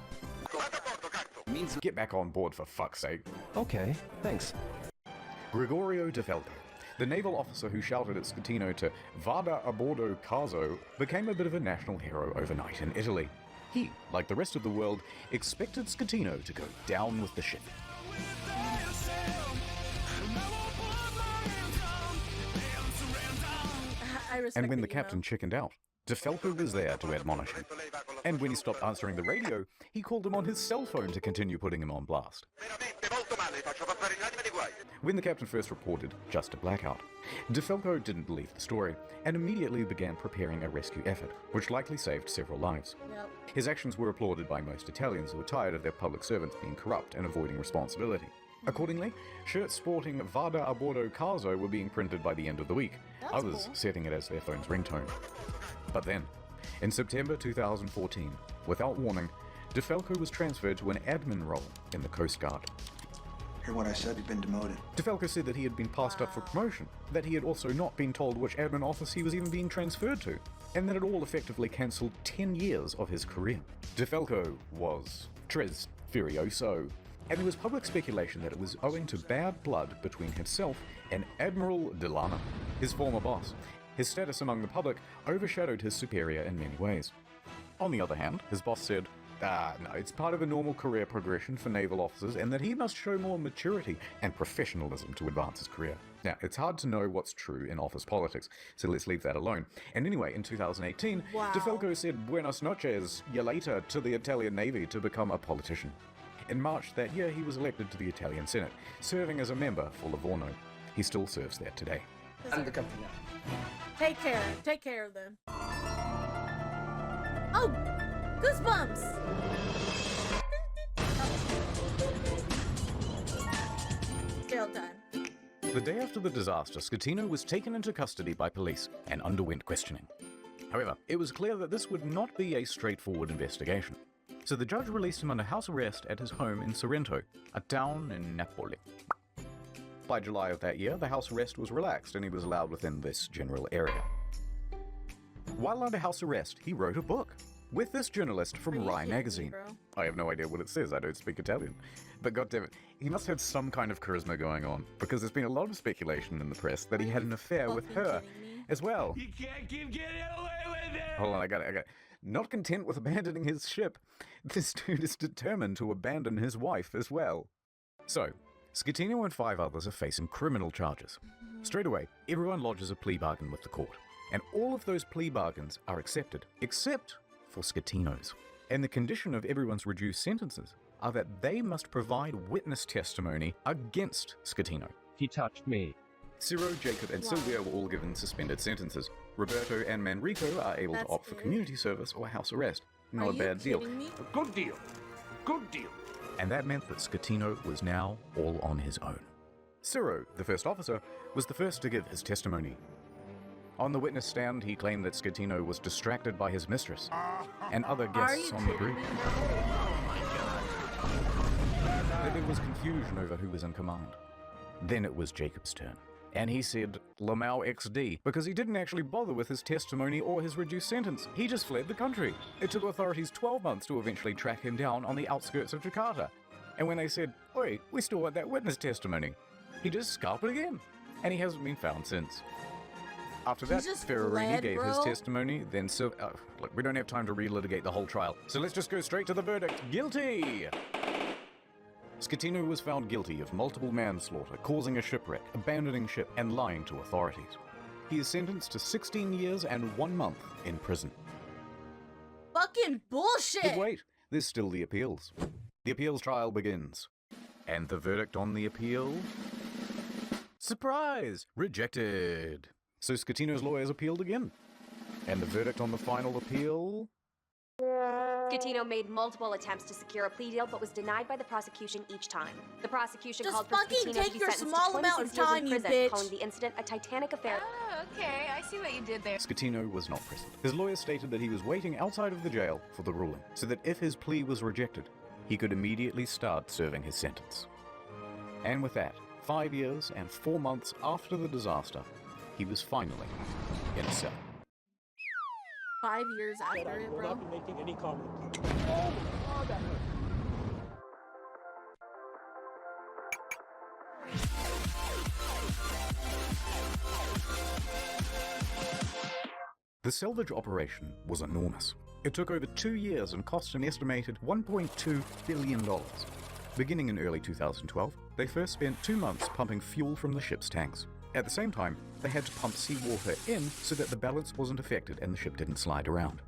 Means get back on board for fuck's sake. Okay, thanks. Gregorio De Falco, the naval officer who shouted at Schettino to Vada a bordo caso, became a bit of a national hero overnight in Italy. He, like the rest of the world, expected Schettino to go down with the ship. And when the captain chickened out, De Falco was there to admonish him. And when he stopped answering the radio, he called him on his cell phone to continue putting him on blast. When the captain first reported just a blackout, De Falco didn't believe the story and immediately began preparing a rescue effort, which likely saved several lives. Yep. His actions were applauded by most Italians who were tired of their public servants being corrupt and avoiding responsibility. Accordingly, shirts sporting Vada a bordo caso were being printed by the end of the week, others setting it as their phone's ringtone. But then, in September 2014, without warning, De Falco was transferred to an admin role in the Coast Guard. Hear what I said? You've been demoted. De Falco said that he had been passed up for promotion, that he had also not been told which admin office he was even being transferred to, and that it all effectively cancelled 10 years of his career. De Falco was tres furioso, and there was public speculation that it was owing to bad blood between himself and Admiral Delano, his former boss. His status among the public overshadowed his superior in many ways. On the other hand, his boss said, no, it's part of a normal career progression for naval officers and that he must show more maturity and professionalism to advance his career. Now, it's hard to know what's true in office politics, so let's leave that alone. And anyway, in 2018, De Falco said buenas noches, ya later, to the Italian Navy to become a politician. In March that year, he was elected to the Italian Senate, serving as a member for Livorno. He still serves there today. I'm the captain now. Take care of them. Oh, goosebumps! Jail time. The day after the disaster, Schettino was taken into custody by police and underwent questioning. However, it was clear that this would not be a straightforward investigation. So the judge released him under house arrest at his home in Sorrento, a town in Napoli. By July of that year, the house arrest was relaxed and he was allowed within this general area. While under house arrest, he wrote a book with this journalist from Rai magazine. I have no idea what it says, I don't speak Italian. But goddammit, he must have some kind of charisma going on, because there's been a lot of speculation in the press that he had an affair with her as well. You can't keep getting away with it! Hold on, I got it. Not content with abandoning his ship, this dude is determined to abandon his wife as well. So, Schettino and 5 others are facing criminal charges. Straight away, everyone lodges a plea bargain with the court. And all of those plea bargains are accepted, except for Schettino's. And the condition of everyone's reduced sentences are that they must provide witness testimony against Schettino. He touched me. Ciro, Jacob, and Silvia were all given suspended sentences. Roberto and Manrico are able to opt for community service or house arrest. Not a bad deal. A good deal. Good deal. And that meant that Schettino was now all on his own. Ciro, the first officer, was the first to give his testimony. On the witness stand, he claimed that Schettino was distracted by his mistress and other guests on the bridge. That there was confusion over who was in command. Then it was Jacob's turn, and he said Lamau XD because he didn't actually bother with his testimony or his reduced sentence. He just fled the country. It took authorities 12 months to eventually track him down on the outskirts of Jakarta. And when they said, "Oi, we still want that witness testimony," he just scalped it again, and he hasn't been found since. After that, Ferrarini gave his testimony, then look, we don't have time to relitigate the whole trial, so let's just go straight to the verdict. Guilty! Schettino was found guilty of multiple manslaughter, causing a shipwreck, abandoning ship, and lying to authorities. He is sentenced to 16 years and 1 month in prison. Fucking bullshit! But wait, there's still the appeals. The appeals trial begins. And the verdict on the appeal? Surprise! Rejected! So Schettino's lawyers appealed again. And the verdict on the final appeal? Schettino made multiple attempts to secure a plea deal, but was denied by the prosecution each time. The prosecution called for Schettino to be sentenced to 26 years in prison, calling the incident a Titanic affair. Oh, okay, I see what you did there. Schettino was not present. His lawyers stated that he was waiting outside of the jail for the ruling, so that if his plea was rejected, he could immediately start serving his sentence. And with that, 5 years and 4 months after the disaster, he was finally in a cell. 5 years after it, bro. Making any comment. The salvage operation was enormous. It took over 2 years and cost an estimated $1.2 billion. Beginning in early 2012, they first spent 2 months pumping fuel from the ship's tanks. At the same time, they had to pump seawater in so that the balance wasn't affected and the ship didn't slide around.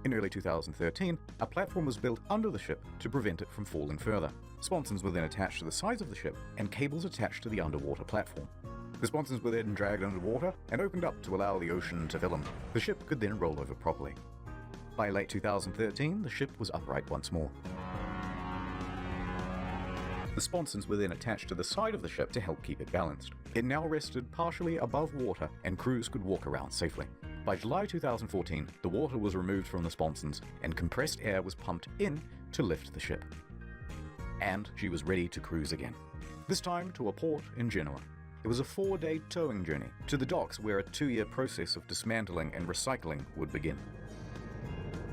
In early 2013, a platform was built under the ship to prevent it from falling further. Sponsons were then attached to the sides of the ship and cables attached to the underwater platform. The sponsons were then dragged underwater and opened up to allow the ocean to fill them. The ship could then roll over properly. By late 2013, the ship was upright once more. The sponsons were then attached to the side of the ship to help keep it balanced. It now rested partially above water and crews could walk around safely. By July 2014, the water was removed from the sponsons and compressed air was pumped in to lift the ship. And she was ready to cruise again. This time to a port in Genoa. It was a 4-day towing journey to the docks where a 2-year process of dismantling and recycling would begin.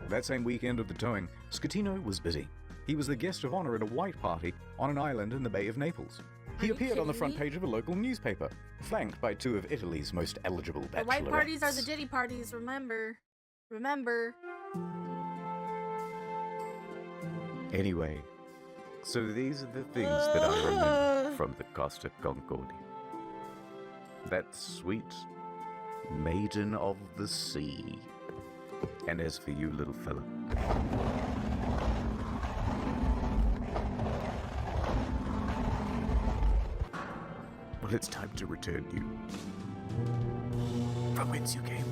That same weekend of the towing, Schettino was busy. He was the guest of honor at a white party on an island in the Bay of Naples. He appeared on the front page of a local newspaper, flanked by 2 of Italy's most eligible bachelorettes. The white parties are the ditty parties, remember. Remember. Anyway, so these are the things that I remember from the Costa Concordia. That sweet maiden of the sea. And as for you, little fella, well, it's time to return you from whence you came.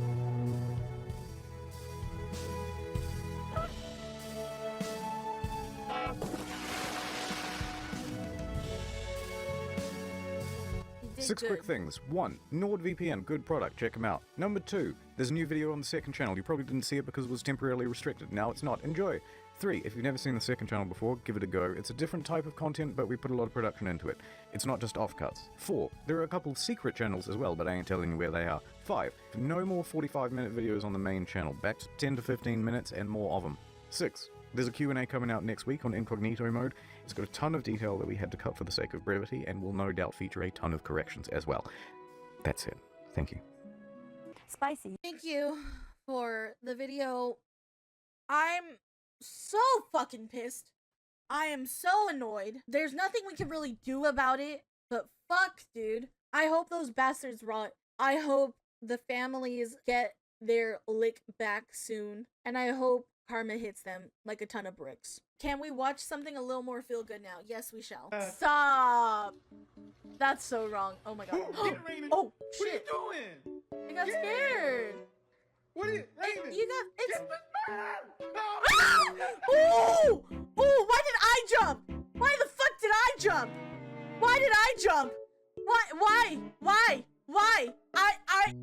Six quick things. 1. NordVPN, good product, check them out. Number 2, there's a new video on the second channel. You probably didn't see it because it was temporarily restricted. Now it's not. Enjoy. 3, if you've never seen the second channel before, give it a go. It's a different type of content, but we put a lot of production into it. It's not just offcuts. 4, there are a couple secret channels as well, but I ain't telling you where they are. 5, no more 45-minute videos on the main channel. Back to 10 to 15 minutes and more of them. 6, there's a Q&A coming out next week on incognito mode. It's got a ton of detail that we had to cut for the sake of brevity, and will no doubt feature a ton of corrections as well. That's it. Thank you. Spicy. Thank you for the video. I'm so fucking pissed. I am so annoyed. There's nothing we can really do about it, but fuck, dude. I hope those bastards rot. I hope the families get their lick back soon, and I hope karma hits them like a ton of bricks. Can we watch something a little more feel good now? Yes, we shall. Stop! That's so wrong. Oh my god. Oh, shit. What are you doing? I got scared. What are you, Raven? You got, it's... Ooh! Ooh, why did I jump? Why the fuck did I jump? Why did I jump? Why? I